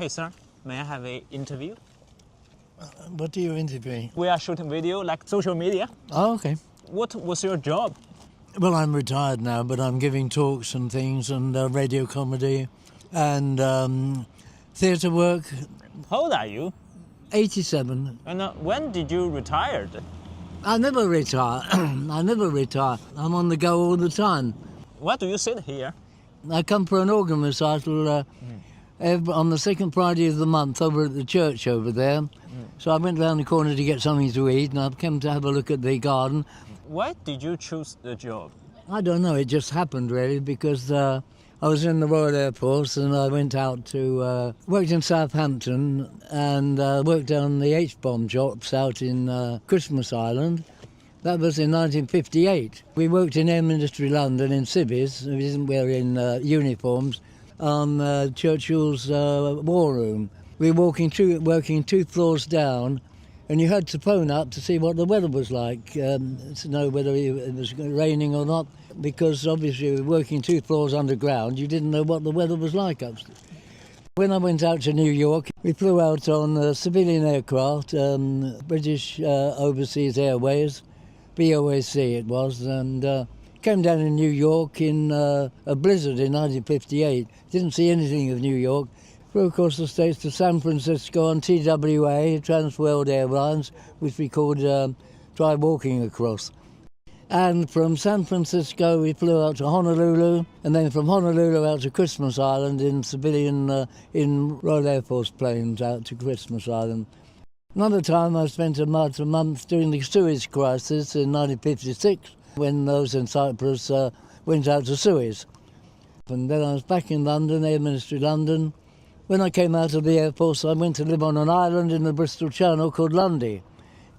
Hey, sir, may I have an interview? What are you interviewing? We are shooting video like social media. Oh, okay. What was your job? Well, I'm retired now, but I'm giving talks and things and radio comedy and theatre work. How old are you? 87. And when did you retire? I never retire. I never retire. I'm on the go all the time. Why do you sit here? I come for an organ recital on the second Friday of the month over at the church over there. So I went round the corner to get something to eat and I've come to have a look at the garden. Why did you choose the job? I don't know, it just happened really because I was in the Royal Air Force and I went out to, worked in Southampton and worked on the H-bomb shops out in Christmas Island. That was in 1958. We worked in Air Ministry London in civvies, we didn't wear in uniforms, on Churchill's war room. We were working two floors down and you had to phone up to see what the weather was like, to know whether it was raining or not, because obviously we were working two floors underground, you didn't know what the weather was like upstairs. When I went out to New York, we flew out on civilian aircraft, British Overseas Airways, BOAC it was, and came down in New York in a blizzard in 1958. Didn't see anything of New York. Flew across the States to San Francisco on TWA, Trans World Airlines, which we called Try Walking Across. And from San Francisco we flew out to Honolulu, and then from Honolulu out to Christmas Island in civilian, in Royal Air Force planes out to Christmas Island. Another time I spent a month during the Suez crisis in 1956, when those in Cyprus went out to Suez. And then I was back in London, Air Ministry London. When I came out of the Air Force, I went to live on an island in the Bristol Channel called Lundy.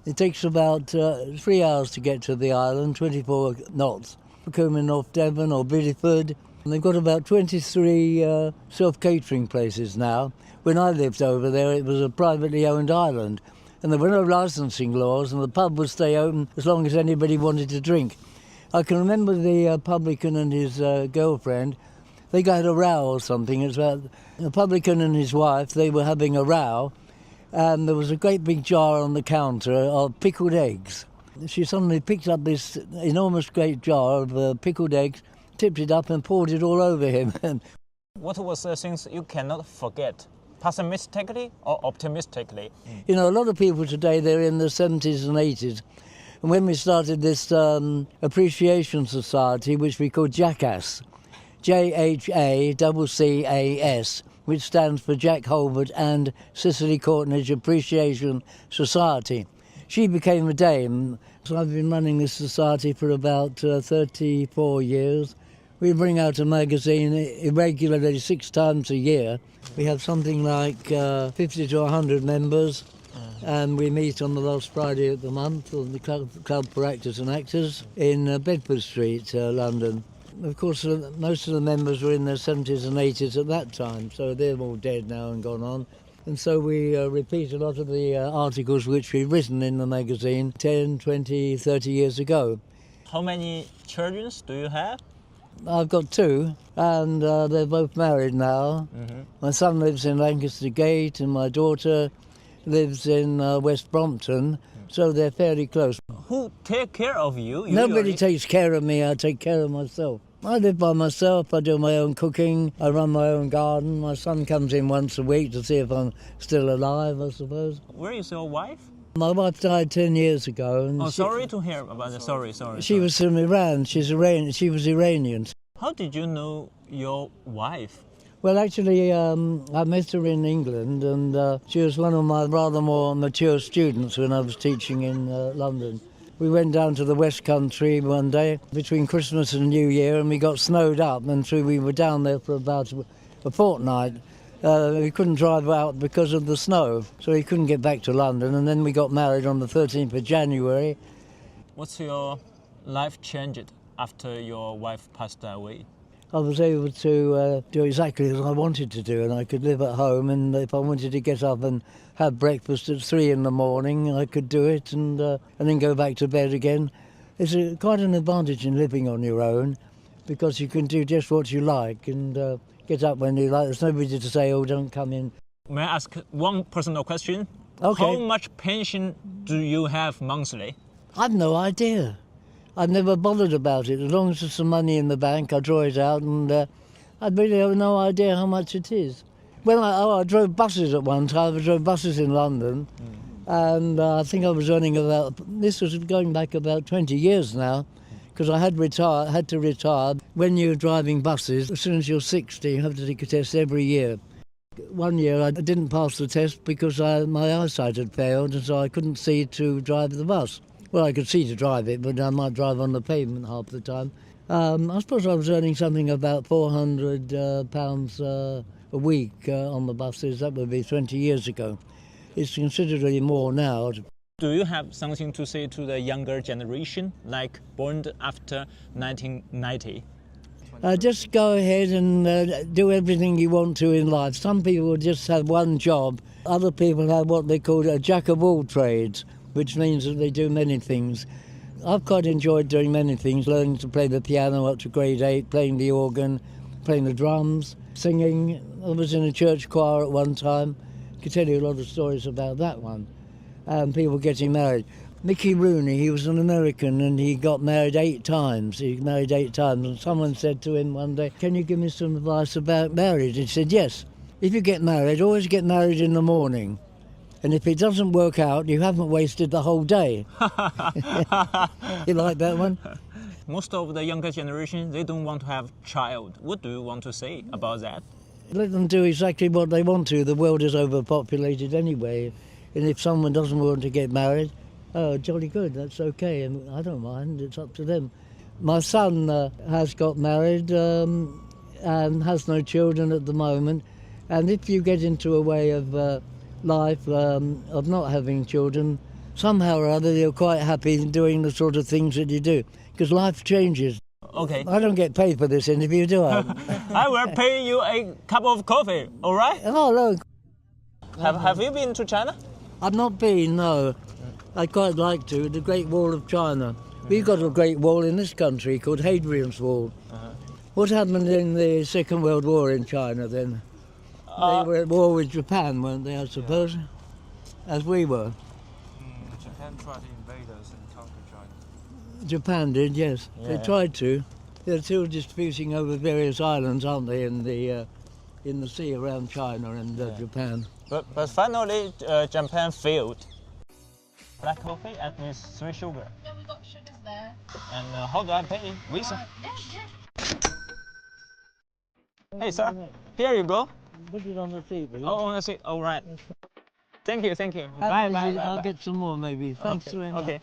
It takes about 3 hours to get to the island, 24 knots, for coming off Devon or Bideford. And they've got about 23 self-catering places now. When I lived over there, it was a privately owned island, and there were no licensing laws, and the pub would stay open as long as anybody wanted to drink. I can remember the publican and his girlfriend. They got a row or something. It was about the publican and his wife. They were having a row, and there was a great big jar on the counter of pickled eggs. She suddenly picked up this enormous great jar of pickled eggs, tipped it up and poured it all over him. What was the things you cannot forget? Pessimistically or optimistically? You know, a lot of people today, they're in their 70s and 80s. And when we started this appreciation society, which we call Jackass, JHACCAS, which stands for Jack Holbert and Cicely Courtnage Appreciation Society. She became a dame. So I've been running this society for about 34 years. We bring out a magazine irregularly 6 times a year. We have something like 50 to 100 members, and we meet on the last Friday of the month on the Club for Actors and Actors in Bedford Street, London. Of course, most of the members were in their 70s and 80s at that time, so they're all dead now and gone on. And so we repeat a lot of the articles which we've written in the magazine 10, 20, 30 years ago. How many children do you have? I've got 2, and they're both married now. Mm-hmm. My son lives in Lancaster Gate, and my daughter lives in West Brompton, so they're fairly close. Who take care of you? Nobody takes care of me, I take care of myself. I live by myself, I do my own cooking, I run my own garden. My son comes in once a week to see if I'm still alive, I suppose. Where is your wife? My wife died 10 years ago. And sorry to hear about that. Sorry. She was from Iran. She was Iranian. How did you know your wife? Well, actually, I met her in England, and she was one of my rather more mature students when I was teaching in London. We went down to the West Country one day between Christmas and New Year, and we got snowed up, and so we were down there for about a fortnight. We couldn't drive out because of the snow, so we couldn't get back to London, and then we got married on the 13th of January. What's your life changed after your wife passed away? I was able to do exactly as I wanted to do, and I could live at home, and if I wanted to get up and have breakfast at 3 in the morning, I could do it, and then go back to bed again. It's quite an advantage in living on your own, because you can do just what you like and get up when you like. There's nobody to say, oh, don't come in May I ask one personal question? Okay. How much pension do you have monthly? I've no idea. I've never bothered about it. As long as there's some money in the bank, I draw it out, and I really have no idea how much it is. When I drove buses at one time, I drove buses in London, and I think I was earning about, this was going back about 20 years now, because I had to retire. When you're driving buses, as soon as you're 60, you have to take a test every year. One year I didn't pass the test because my eyesight had failed, and so I couldn't see to drive the bus. Well, I could see to drive it, but I might drive on the pavement half the time. I suppose I was earning something about £400 a week on the buses. That would be 20 years ago. It's considerably more now. Do you have something to say to the younger generation, like born after 1990? Just go ahead and do everything you want to in life. Some people just have one job. Other people have what they call a jack of all trades, which means that they do many things. I've quite enjoyed doing many things, learning to play the piano up to grade 8, playing the organ, playing the drums, singing. I was in a church choir at one time. I could tell you a lot of stories about that one. And people getting married. Mickey Rooney, he was an American and he got married 8 times. He married 8 times, and someone said to him one day, "Can you give me some advice about marriage?" He said, "Yes. If you get married, always get married in the morning. And if it doesn't work out, you haven't wasted the whole day." You like that one? Most of the younger generation, they don't want to have child. What do you want to say about that? Let them do exactly what they want to. The world is overpopulated anyway. And if someone doesn't want to get married, oh, jolly good, that's okay. I don't mind, it's up to them. My son has got married and has no children at the moment. And if you get into a way of life of not having children, somehow or other you're quite happy doing the sort of things that you do, because life changes. Okay. I don't get paid for this interview, do I? I will pay you a cup of coffee, all right? Oh, look. Have you been to China? I've not been, no. I'd quite like to, the Great Wall of China. We've got a great wall in this country called Hadrian's Wall. What happened in the Second World War in China then? They were at war with Japan, weren't they, I suppose? As we were. Japan tried to invade us and conquer China. Japan did, yes. Yeah. They tried to. They're still disputing over various islands, aren't they, in the sea around China and Japan. But finally, Japan failed. Black coffee and with 3 sugar. Yeah, we got sugars there. And how do I pay? Visa. Hey, sir. Here you go. Put it on the table. Oh, I see. All right. Thank you. Bye. I'll get some more maybe. Thanks very much. Okay.